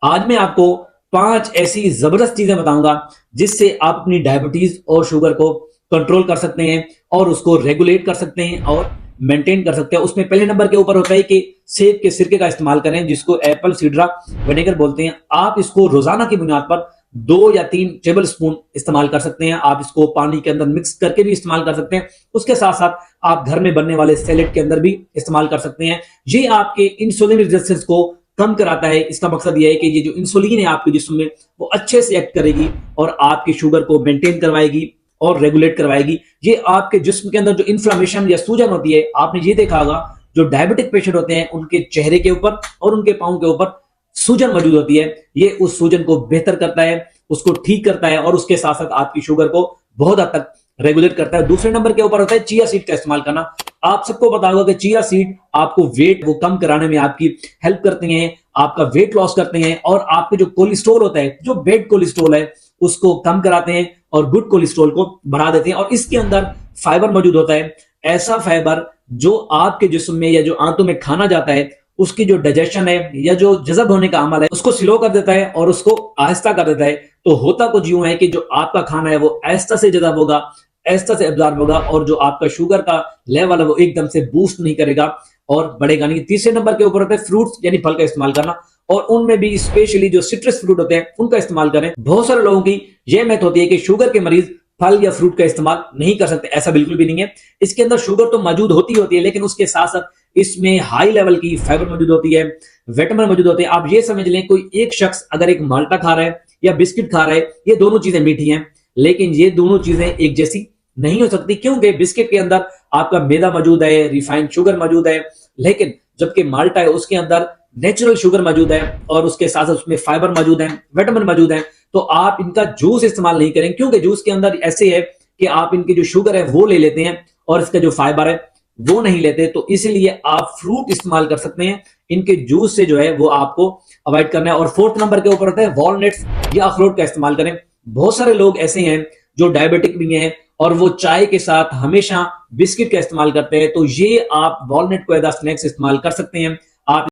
आज मैं आपको 5 ऐसी जबरदस्त चीजें बताऊंगा जिससे आप अपनी डायबिटीज और शुगर को कंट्रोल कर सकते हैं और उसको रेगुलेट कर सकते हैं और मेंटेन कर सकते हैं। उसमें पहले नंबर के ऊपर होता है कि सेब के सिरके का इस्तेमाल करें, जिसको एप्पल सीडरा विनेगर बोलते हैं। आप इसको रोजाना की बुनियाद पर 2 या 3 टेबल स्पून इस्तेमाल कर सकते हैं। आप इसको पानी के अंदर मिक्स करके भी इस्तेमाल कर सकते हैं। उसके साथ साथ आप घर में बनने वाले सैलेड के अंदर भी इस्तेमाल कर सकते हैं। ये आपके इंसुलिन रेजिस्टेंस को कम कराता है। इसका मकसद यह है कि ये जो इंसुलिन है आपके जिस्म में, वो अच्छे से एक्ट करेगी और आपकी शुगर को मेंटेन करवाएगी और रेगुलेट करवाएगी। ये आपके जिस्म के अंदर जो इन्फ्लामेशन या सूजन होती है, आपने ये देखा होगा जो डायबिटिक पेशेंट होते हैं उनके चेहरे के ऊपर और उनके पांव के ऊपर सूजन मौजूद होती है। ये उस सूजन को बेहतर करता है, उसको ठीक करता है और उसके साथ साथ आपकी शुगर को बहुत हद तक रेगुलेट करता है। दूसरे नंबर के ऊपर होता है चिया सीड का इस्तेमाल करना। आप सबको पता होगा कि चिया सीड आपको वेट वो कम कराने में आपकी हेल्प करते हैं, आपका वेट लॉस करते हैं और आपके जो कोलेस्ट्रॉल होता है, जो बैड कोलेस्ट्रॉल है, उसको कम कराते हैं और गुड कोलेस्ट्रॉल को बढ़ा देते हैं। और इसके अंदर फाइबर मौजूद होता है, ऐसा फाइबर जो आपके जिस्म में या जो आंतों में खाना जाता है, उसकी जो डाइजेशन है या जो जज़ब होने का अमल है, उसको स्लो कर देता है और उसको आहिस्ता कर देता है। तो होता कुछ यूं है कि जो आपका खाना है वो आहिस्ता से जज़ब होगा, आहिस्ता से एब्जॉर्ब होगा और जो आपका शुगर का लेवल है वो एकदम से बूस्ट नहीं करेगा और बढ़ेगा नहीं। तीसरे नंबर के ऊपर होता है फ्रूट्स यानी फल का इस्तेमाल करना, और उनमें भी स्पेशली जो सिट्रस फ्रूट होते हैं उनका इस्तेमाल करें। बहुत सारे लोगों की यह मैथ होती है कि शुगर के मरीज फल या फ्रूट का इस्तेमाल नहीं कर सकते। ऐसा बिल्कुल भी नहीं है। इसके अंदर शुगर तो मौजूद होती है, लेकिन उसके साथ साथ इसमें हाई लेवल की फाइबर मौजूद होती है, विटामिन मौजूद होते हैं। आप ये समझ लें, कोई एक शख्स अगर एक माल्टा खा रहा है या बिस्किट खा रहा है, ये दोनों चीजें मीठी हैं, लेकिन ये दोनों चीजें एक जैसी नहीं हो सकती। क्योंकि बिस्किट के अंदर आपका मैदा मौजूद है, रिफाइंड शुगर मौजूद है, लेकिन जबकि माल्टा है उसके अंदर नेचुरल शुगर मौजूद है और उसके साथ साथ उसमें फाइबर मौजूद है, विटामिन मौजूद है। तो आप इनका जूस इस्तेमाल नहीं करें, क्योंकि जूस के अंदर ऐसे है कि आप इनकी जो शुगर है वो ले लेते हैं और इसका जो फाइबर है वो नहीं लेते। तो इसलिए आप फ्रूट इस्तेमाल कर सकते हैं। इनके जूस से जो है वो आपको अवॉइड करना है। और फोर्थ नंबर के ऊपर होता है वॉलनट्स या अखरोट का इस्तेमाल करें। बहुत सारे लोग ऐसे हैं जो डायबिटिक भी हैं और वो चाय के साथ हमेशा बिस्किट का इस्तेमाल करते हैं। तो ये आप वॉलनट को एज स्नैक्स इस्तेमाल कर सकते हैं। आप